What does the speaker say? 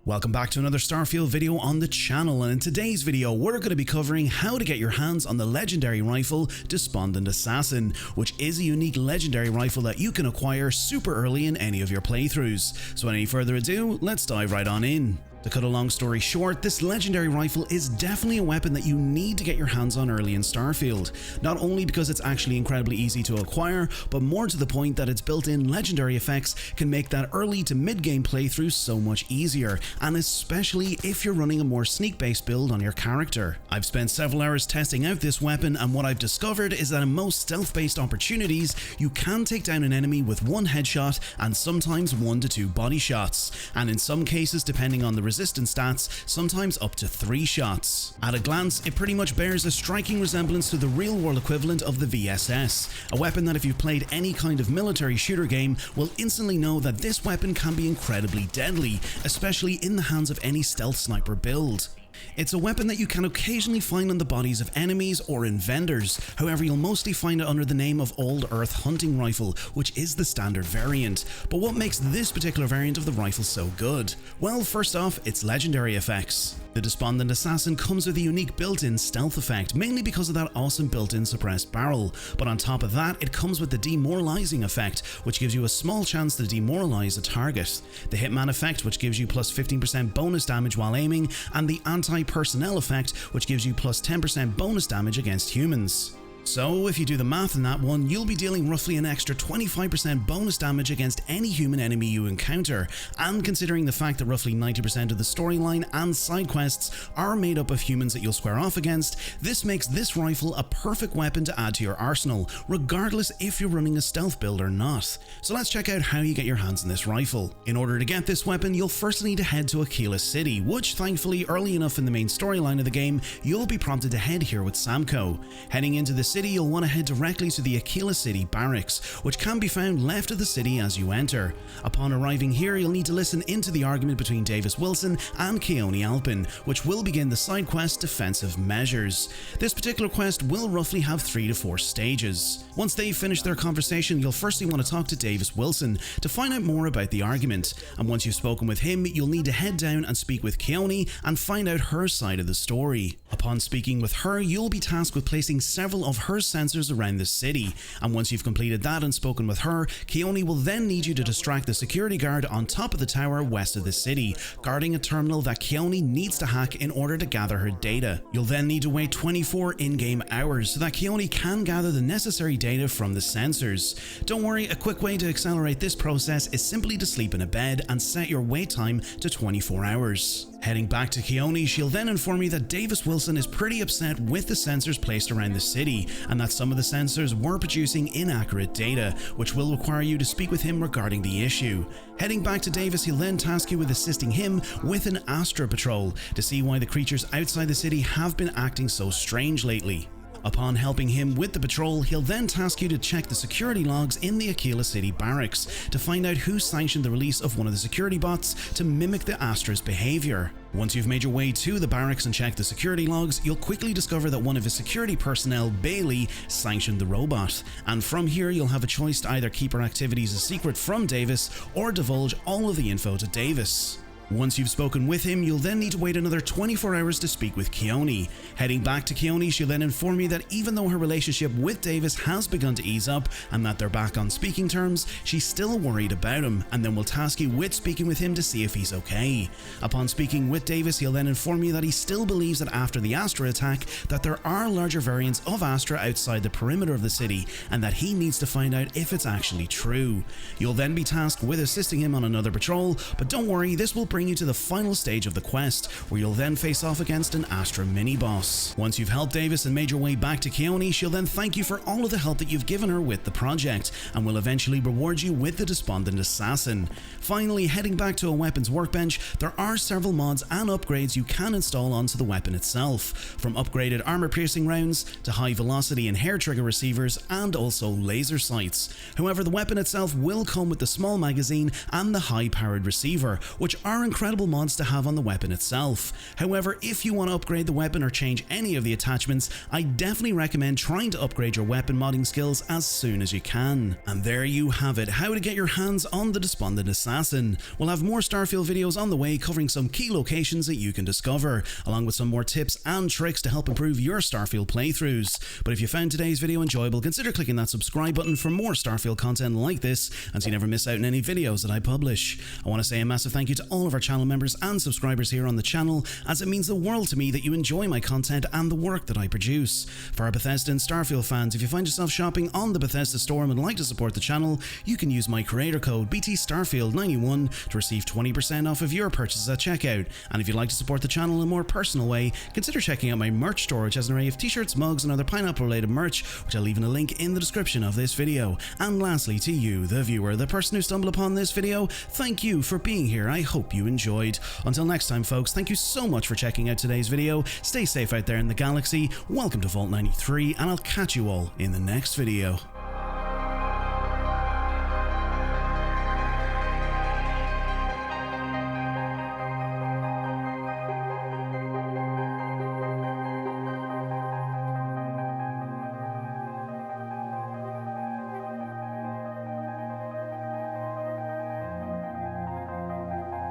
Welcome back to another Starfield video on the channel, and in today's video we're going to be covering how to get your hands on the legendary rifle Despondent Assassin, which is a unique legendary rifle that you can acquire super early in any of your playthroughs. So without any further ado, let's dive right on in. To cut a long story short, this legendary rifle is definitely a weapon that you need to get your hands on early in Starfield, not only because it's actually incredibly easy to acquire, but more to the point that its built-in legendary effects can make that early to mid-game playthrough so much easier, and especially if you're running a more sneak-based build on your character. I've spent several hours testing out this weapon, and what I've discovered is that in most stealth-based opportunities, you can take down an enemy with one headshot and sometimes 1 to 2 body shots, and in some cases, depending on the resistance stats, sometimes up to 3 shots. At a glance, it pretty much bears a striking resemblance to the real-world equivalent of the VSS, a weapon that if you've played any kind of military shooter game will instantly know that this weapon can be incredibly deadly, especially in the hands of any stealth sniper build. It's a weapon that you can occasionally find on the bodies of enemies or in vendors, however you'll mostly find it under the name of Old Earth Hunting Rifle, which is the standard variant. But what makes this particular variant of the rifle so good? Well, first off, its legendary effects. The Despondent Assassin comes with a unique built-in stealth effect, mainly because of that awesome built-in suppressed barrel, but on top of that, it comes with the demoralizing effect, which gives you a small chance to demoralize a target, the Hitman effect, which gives you plus 15% bonus damage while aiming, and the anti-personnel effect, which gives you plus 10% bonus damage against humans. So if you do the math on that one, you'll be dealing roughly an extra 25% bonus damage against any human enemy you encounter, and considering the fact that roughly 90% of the storyline and side quests are made up of humans that you'll square off against, this makes this rifle a perfect weapon to add to your arsenal, regardless if you're running a stealth build or not. So let's check out how you get your hands on this rifle. In order to get this weapon, you'll first need to head to Akila City, which thankfully early enough in the main storyline of the game, you'll be prompted to head here with Samco. Heading into the city, you'll want to head directly to the Akila City barracks, which can be found left of the city as you enter. Upon arriving here, you'll need to listen into the argument between Davis Wilson and Keone Alpin, which will begin the side quest Defensive Measures. This particular quest will roughly have 3 to 4 stages. Once they've finished their conversation, you'll firstly want to talk to Davis Wilson to find out more about the argument, and once you've spoken with him, you'll need to head down and speak with Keone and find out her side of the story. Upon speaking with her, you'll be tasked with placing several of her sensors around the city, and once you've completed that and spoken with her, Keone will then need you to distract the security guard on top of the tower west of the city, guarding a terminal that Keone needs to hack in order to gather her data. You'll then need to wait 24 in-game hours so that Keone can gather the necessary data from the sensors. Don't worry, a quick way to accelerate this process is simply to sleep in a bed and set your wait time to 24 hours. Heading back to Keone, she'll then inform you that Davis Wilson is pretty upset with the sensors placed around the city, and that some of the sensors were producing inaccurate data, which will require you to speak with him regarding the issue. Heading back to Davis, he'll then task you with assisting him with an Astra patrol to see why the creatures outside the city have been acting so strange lately. Upon helping him with the patrol, he'll then task you to check the security logs in the Akila City barracks to find out who sanctioned the release of one of the security bots to mimic the Astra's behavior. Once you've made your way to the barracks and checked the security logs, you'll quickly discover that one of his security personnel, Bailey, sanctioned the robot, and from here you'll have a choice to either keep her activities a secret from Davis or divulge all of the info to Davis. Once you've spoken with him, you'll then need to wait another 24 hours to speak with Keone. Heading back to Keone, she'll then inform you that even though her relationship with Davis has begun to ease up and that they're back on speaking terms, she's still worried about him, and then will task you with speaking with him to see if he's okay. Upon speaking with Davis, he'll then inform you that he still believes that after the Astra attack, that there are larger variants of Astra outside the perimeter of the city, and that he needs to find out if it's actually true. You'll then be tasked with assisting him on another patrol, but don't worry, this will bring you to the final stage of the quest, where you'll then face off against an Astra mini-boss. Once you've helped Davis and made your way back to Keone, she'll then thank you for all of the help that you've given her with the project, and will eventually reward you with the Despondent Assassin. Finally, heading back to a weapons workbench, there are several mods and upgrades you can install onto the weapon itself, from upgraded armor-piercing rounds to high-velocity and hair-trigger receivers, and also laser sights. However, the weapon itself will come with the small magazine and the high-powered receiver, which are incredible mods to have on the weapon itself. However, if you want to upgrade the weapon or change any of the attachments, I definitely recommend trying to upgrade your weapon modding skills as soon as you can. And there you have it, how to get your hands on the Despondent Assassin. We'll have more Starfield videos on the way covering some key locations that you can discover, along with some more tips and tricks to help improve your Starfield playthroughs. But if you found today's video enjoyable, consider clicking that subscribe button for more Starfield content like this, and so you never miss out on any videos that I publish. I want to say a massive thank you to all of our channel members and subscribers here on the channel, as it means the world to me that you enjoy my content and the work that I produce. For our Bethesda and Starfield fans, if you find yourself shopping on the Bethesda store and would like to support the channel, you can use my creator code BTStarfield91 to receive 20% off of your purchases at checkout. And if you'd like to support the channel in a more personal way, consider checking out my merch store, which has an array of t-shirts, mugs and other pineapple related merch, which I'll leave in a link in the description of this video. And lastly, to you, the viewer, the person who stumbled upon this video, thank you for being here. I hope you enjoyed. Until next time folks, thank you so much for checking out today's video. Stay safe out there in the galaxy, welcome to Vault 93, and I'll catch you all in the next video.